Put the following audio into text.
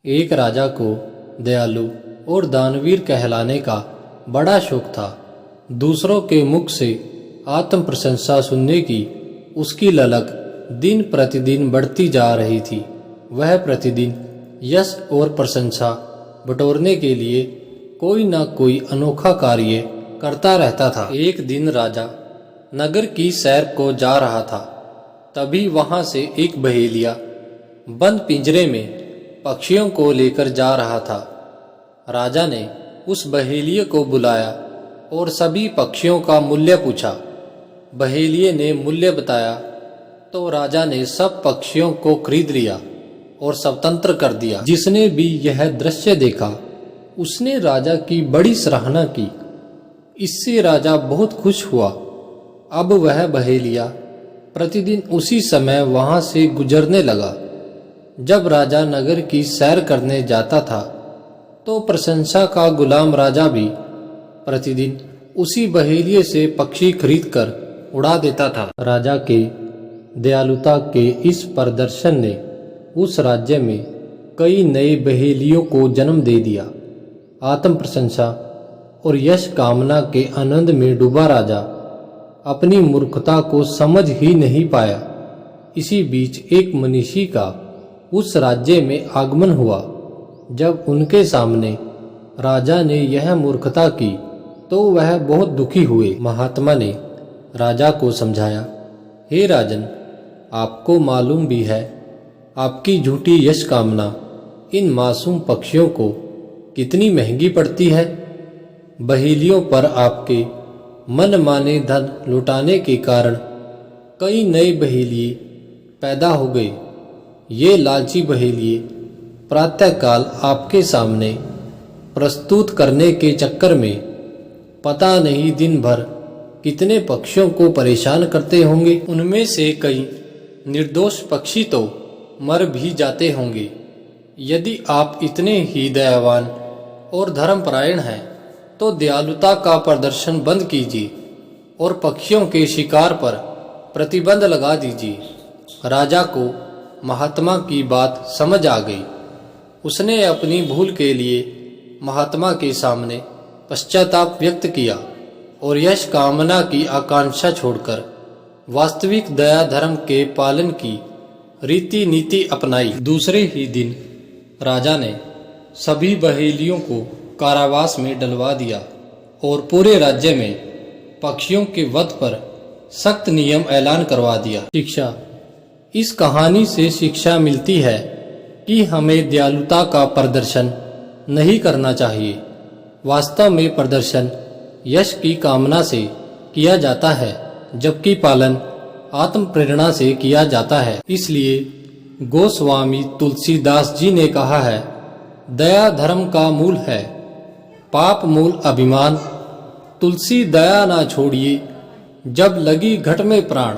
एक राजा को दयालु और दानवीर कहलाने का बड़ा शौक था। दूसरों के मुख से आत्म प्रशंसा सुनने की उसकी ललक दिन प्रतिदिन बढ़ती जा रही थी। वह प्रतिदिन यश और प्रशंसा बटोरने के लिए कोई न कोई अनोखा कार्य करता रहता था। एक दिन राजा नगर की सैर को जा रहा था, तभी वहां से एक बहेलिया बंद पिंजरे में पक्षियों को लेकर जा रहा था। राजा ने उस बहेलिये को बुलाया और सभी पक्षियों का मूल्य पूछा। बहेलिये ने मूल्य बताया तो राजा ने सब पक्षियों को खरीद लिया और स्वतंत्र कर दिया। जिसने भी यह दृश्य देखा उसने राजा की बड़ी सराहना की। इससे राजा बहुत खुश हुआ। अब वह बहेलिया प्रतिदिन उसी समय वहां से गुजरने लगा। जब राजा नगर की सैर करने जाता था तो प्रशंसा का गुलाम राजा भी प्रतिदिन उसी बहेलिये से पक्षी खरीदकर उड़ा देता था। राजा के दयालुता के इस प्रदर्शन ने उस राज्य में कई नए बहेलियों को जन्म दे दिया। आत्म प्रशंसा और यश कामना के आनंद में डूबा राजा अपनी मूर्खता को समझ ही नहीं पाया। इसी बीच एक मनीषी का उस राज्य में आगमन हुआ। जब उनके सामने राजा ने यह मूर्खता की तो वह बहुत दुखी हुए। महात्मा ने राजा को समझाया, हे राजन, आपको मालूम भी है आपकी झूठी यश कामना इन मासूम पक्षियों को कितनी महंगी पड़ती है। बहेलियों पर आपके मन माने धन लुटाने के कारण कई नए बहेलिये पैदा हो गए। ये लालची बहेलिये प्रातःकाल आपके सामने प्रस्तुत करने के चक्कर में पता नहीं दिन भर कितने पक्षियों को परेशान करते होंगे। उनमें से कई निर्दोष पक्षी तो मर भी जाते होंगे। यदि आप इतने ही दयावान और धर्मपरायण हैं तो दयालुता का प्रदर्शन बंद कीजिए और पक्षियों के शिकार पर प्रतिबंध लगा दीजिए। राजा को महात्मा की बात समझ आ गई। उसने अपनी भूल के लिए महात्मा के सामने पश्चाताप व्यक्त किया और यश कामना की आकांक्षा छोड़कर वास्तविक दया धर्म के पालन की रीति नीति अपनाई। दूसरे ही दिन राजा ने सभी बहेलियों को कारावास में डलवा दिया और पूरे राज्य में पक्षियों के वध पर सख्त नियम ऐलान करवा दिया। शिक्षा। इस कहानी से शिक्षा मिलती है कि हमें दयालुता का प्रदर्शन नहीं करना चाहिए। वास्तव में प्रदर्शन यश की कामना से किया जाता है, जबकि पालन आत्म प्रेरणा से किया जाता है। इसलिए गोस्वामी तुलसीदास जी ने कहा है, दया धर्म का मूल है, पाप मूल अभिमान। तुलसी दया ना छोड़िए, जब लगी घट में प्राण।